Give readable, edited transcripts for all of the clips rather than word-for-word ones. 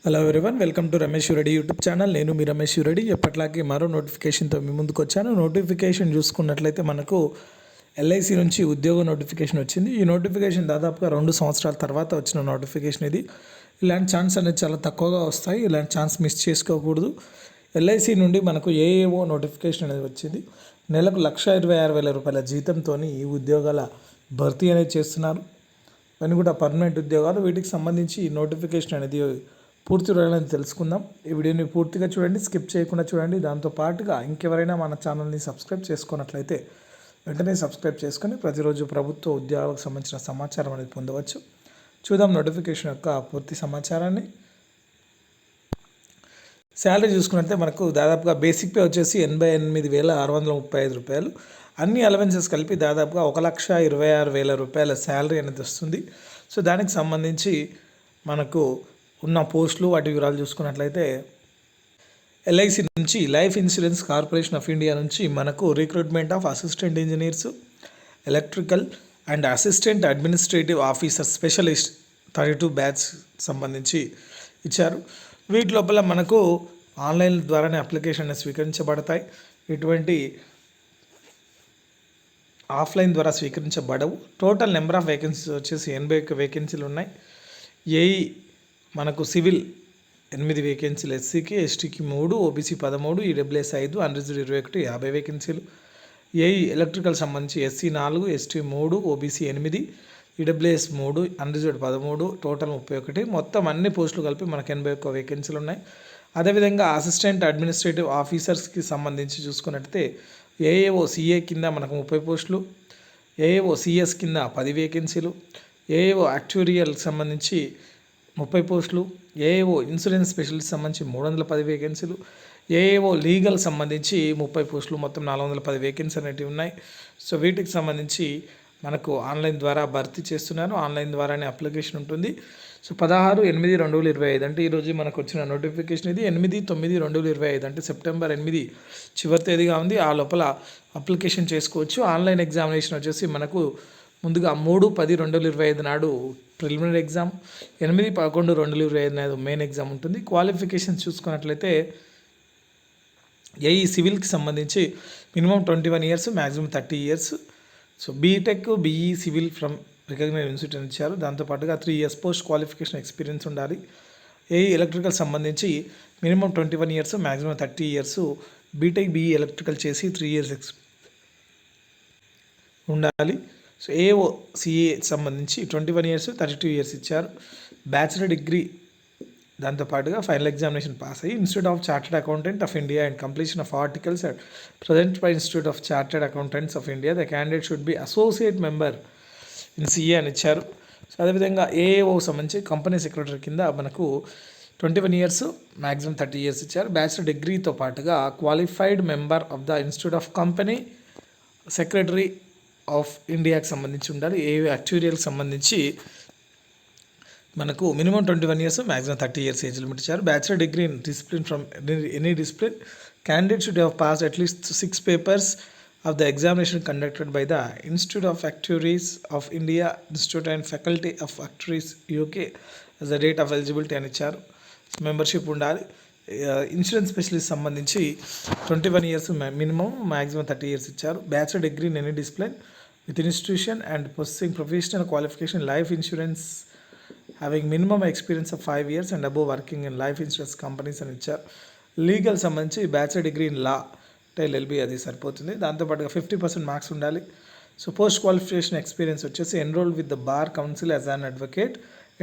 Hello everyone, welcome to Ramesh Reddy YouTube channel. నేను మీ రమేష్ రెడ్డి. ఎప్పటిలాగే మరో నోటిఫికేషన్తో మీ ముందుకు వచ్చాను. నోటిఫికేషన్ చూసుకున్నట్లయితే మనకు ఎల్ఐసి నుంచి ఉద్యోగ నోటిఫికేషన్ వచ్చింది. ఈ నోటిఫికేషన్ దాదాపుగా 2 సంవత్సరాల తర్వాత వచ్చిన నోటిఫికేషన్ ఇది. ఇలాంటి ఛాన్స్ అనేది చాలా తక్కువగా వస్తాయి. ఇలాంటి ఛాన్స్ మిస్ చేసుకోకూడదు. ఎల్ఐసి నుండి మనకు ఏఏఓ నోటిఫికేషన్ అనేది వచ్చింది. నెలకు 1,26,000 రూపాయల జీతంతో ఈ ఉద్యోగాల భర్తీ అనేది చేస్తున్నారు. ఇవన్నీ కూడా పర్మనెంట్ ఉద్యోగాలు. వీటికి సంబంధించి ఈ నోటిఫికేషన్ అనేది పూర్తి వివరాలను తెలుసుకుందాం. ఈ వీడియోని పూర్తిగా చూడండి, స్కిప్ చేయకుండా చూడండి. దాంతో పాటుగా ఇంకెవరైనా మన ఛానల్ని సబ్స్క్రైబ్ చేసుకున్నట్లయితే వెంటనే సబ్స్క్రైబ్ చేసుకొని ప్రతిరోజు ప్రభుత్వ ఉద్యోగాలకు సంబంధించిన సమాచారం అనేది పొందవచ్చు. చూద్దాం నోటిఫికేషన్ యొక్క పూర్తి సమాచారాన్ని. శాలరీ చూసుకున్నట్లయితే మనకు దాదాపుగా బేసిక్ పే వచ్చేసి 88,635 రూపాయలు. అన్ని అలవెన్సెస్ కలిపి దాదాపుగా 1,26,000 రూపాయల శాలరీ అనేది వస్తుంది. సో దానికి సంబంధించి మనకు ఉన్న పోస్టులు వాటి వివరాలు చూసుకున్నట్లయితే ఎల్ఐసి నుంచి life insurance corporation of India నుంచి మనకు recruitment of assistant engineers, electrical and assistant administrative officer specialist 32 batch సంబంధించి ఇచ్చారు. వీటి లోపల మనకు ఆన్లైన్ ద్వారానే అప్లికేషన్ స్వీకరించబడతాయి. ఇటువంటి ఆఫ్లైన్ ద్వారా స్వీకరించబడవు. టోటల్ నెంబర్ ఆఫ్ వేకెన్సీస్ వచ్చేసి 81 వేకెన్సీలు ఉన్నాయి. ఏఈ మనకు సివిల్ 8 వేకెన్సీలు, ఎస్సీకి ఎస్టీకి 3, ఓబీసీ 13, ఈడబ్ల్యూఎస్ 5, అన్రిజర్వ్డ్ 21, 50 వేకెన్సీలు. ఏఈ ఎలక్ట్రికల్ సంబంధించి SC 4, ST 3, OBC 8, EWS 3, unreserved 13, total 31. మొత్తం అన్ని పోస్టులు కలిపి మనకు 81 వేకెన్సీలు ఉన్నాయి. అదేవిధంగా అసిస్టెంట్ అడ్మినిస్ట్రేటివ్ ఆఫీసర్స్కి సంబంధించి చూసుకున్నట్లయితే ఏఏఓ సిఏ కింద మనకు 30 పోస్టులు, ఏఏఓ సిఎస్ కింద 10 వేకెన్సీలు, ఏఏఓ యాక్చురియల్కి సంబంధించి 30 పోస్టులు, ఏఏఓ ఇన్సూరెన్స్ స్పెషలిస్ట్ సంబంధించి 310 వేకెన్సీలు, ఏఏఓ లీగల్ సంబంధించి 30 పోస్టులు, మొత్తం 410 వేకెన్సీ అనేవి ఉన్నాయి. సో వీటికి సంబంధించి మనకు ఆన్లైన్ ద్వారా భర్తీ చేస్తున్నారు. ఆన్లైన్ ద్వారానే అప్లికేషన్ ఉంటుంది. సో 16/8/2025 అంటే ఈరోజు మనకు వచ్చిన నోటిఫికేషన్ ఇది. 8/9/2025 అంటే సెప్టెంబర్ 8 చివరి తేదీగా ఉంది. ఆ లోపల అప్లికేషన్ చేసుకోవచ్చు. ఆన్లైన్ ఎగ్జామినేషన్ వచ్చేసి మనకు ముందుగా 3/10/2025 నాడు ప్రిలిమినరీ ఎగ్జామ్, 8/11/2025 నాడు మెయిన్ ఎగ్జామ్ ఉంటుంది. క్వాలిఫికేషన్స్ చూసుకున్నట్లయితే ఏఈ సివిల్కి సంబంధించి minimum 21 years, maximum 30 years. So BTech, BE civil from recognised institute అని ఇచ్చారు. దాంతోపాటుగా 3 ఇయర్స్ పోస్ట్ క్వాలిఫికేషన్ ఎక్స్పీరియన్స్ ఉండాలి. ఏఈ ఎలక్ట్రికల్ సంబంధించి minimum 21 years, maximum 30 years. BTech, BE electrical చేసి 3 ఇయర్స్ ఉండాలి. సో ఏఓ సిఏ సంబంధించి 21 ఇయర్స్, 32 ఇయర్స్ ఇచ్చారు. బ్యాచిలర్ డిగ్రీ దాంతోపాటుగా ఫైనల్ ఎగ్జామినేషన్ పాస్ అయ్యి institute of chartered accountant of India and completion of articles and present by institute of chartered accountants of India. The candidate should be associate member in CA అని ఇచ్చారు. So అదేవిధంగా AAO సంబంధించి company secretary కింద మనకు 21 years, maximum 30 years ఇచ్చారు. Bachelor డిగ్రీతో పాటుగా qualified member of the institute of company secretary of ఇండియాకి సంబంధించి ఉండాలి. ఏ యాక్చురియల్కి సంబంధించి మనకు minimum 21 years, maximum 30 years age limit ఇచ్చారు. Bachelor degree in discipline from any discipline. Candidate should have passed at least 6 papers of the examination conducted by the institute of actuaries of India, institute and faculty of actuaries UK as the date of eligibility అని ఇచ్చారు. Membership ఉండాలి. Insurance specialist సంబంధించి 21 years minimum, maximum 30 years ఇచ్చారు. Bachelor degree in any discipline with institution and possessing professional qualification life insurance, having minimum experience of 5 years and above working in life insurance companies అని ఇచ్చారు. Legal సంబంధించి bachelor degree in law LLB అది సరిపోతుంది. దాంతోపాటుగా 50% marks ఉండాలి. So post qualification experience వచ్చేసి enrol with the bar council as an advocate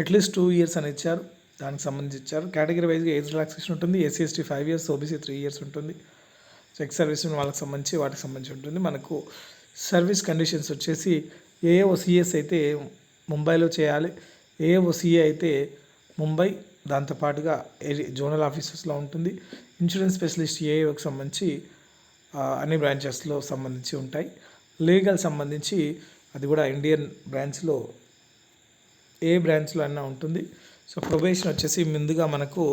at least 2 years అని ఇచ్చారు. దానికి సంబంధించి ఇచ్చారు. కేటగిరీ వైజ్గా ఏజ్ రిలాక్సేషన్ ఉంటుంది. SC ST 5 years, OBC 3 years ఉంటుంది. సో ఎక్స్ సర్వీస్ వాళ్ళకి సంబంధించి వాటికి సంబంధించి ఉంటుంది. మనకు సర్వీస్ కండిషన్స్ వచ్చేసి ఏఓ సిఎస్ అయితే ముంబైలో చేయాలి. ఏఓ సిఏ అయితే ముంబై, దాంతోపాటుగా జోనల్ ఆఫీసెస్లో ఉంటుంది. ఇన్సూరెన్స్ స్పెషలిస్ట్ ఏఓకి సంబంధించి అన్ని బ్రాంచెస్లో సంబంధించి ఉంటాయి. లీగల్ సంబంధించి అది కూడా ఇండియన్ బ్రాంచ్లో ఏ బ్రాంచ్లో అయినా ఉంటుంది. సో ప్రొబేషన్ వచ్చేసి ముందుగా మనకు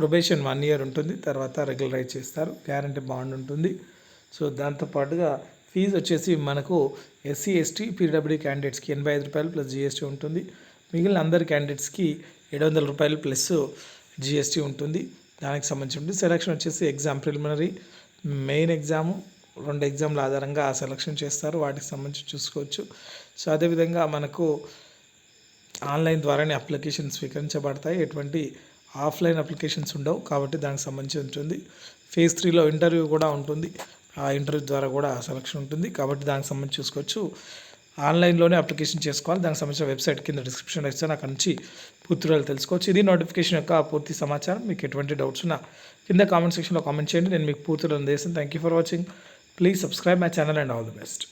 ప్రొబేషన్ 1 ఇయర్ ఉంటుంది. తర్వాత రెగ్యులరైజ్ చేస్తారు. గ్యారంటీ బాండ్ ఉంటుంది. సో దాంతోపాటుగా ఫీజు వచ్చేసి మనకు ఎస్సీ ఎస్టీ పీడబ్ల్యూడీ క్యాండిడేట్స్కి 85 రూపాయలు ప్లస్ జిఎస్టీ ఉంటుంది. మిగిలిన అందరి క్యాండిడేట్స్కి 700 రూపాయలు ప్లస్ జిఎస్టీ ఉంటుంది. దానికి సంబంధించి ఉంటుంది. సెలక్షన్ వచ్చేసి ఎగ్జామ్ ప్రిలిమినరీ, మెయిన్ ఎగ్జాము, 2 ఎగ్జామ్ల ఆధారంగా సెలక్షన్ చేస్తారు. వాటికి సంబంధించి చూసుకోవచ్చు. సో అదేవిధంగా మనకు ఆన్లైన్ ద్వారానే అప్లికేషన్ స్వీకరించబడతాయి. ఎటువంటి ఆఫ్లైన్ అప్లికేషన్స్ ఉండవు కాబట్టి దానికి సంబంధించి ఉంటుంది. ఫేజ్ 3లో ఇంటర్వ్యూ కూడా ఉంటుంది. ఆ ఇంటర్వ్యూ ద్వారా కూడా సెలక్షన్ ఉంటుంది కాబట్టి దానికి సంబంధించి చూసుకోవచ్చు. ఆన్లైన్లోనే అప్లికేషన్ చేసుకోవాలి. దానికి సంబంధించిన వెబ్సైట్ కింద డిస్క్రిప్షన్ ఇస్తాను, అక్కడ నుంచి పూర్తి వివరాలు తెలుసుకోవచ్చు. ఇది నోటిఫికేషన్ యొక్క పూర్తి సమాచారం. మీకు ఎటువంటి డౌట్స్ ఉన్నా కింద కామెంట్ సెక్షన్లో కామెంట్ చేయండి. నేను మీకు పూర్తి వివరాలు అందిస్తాను. Thank you for watching. Please subscribe my channel and all the best.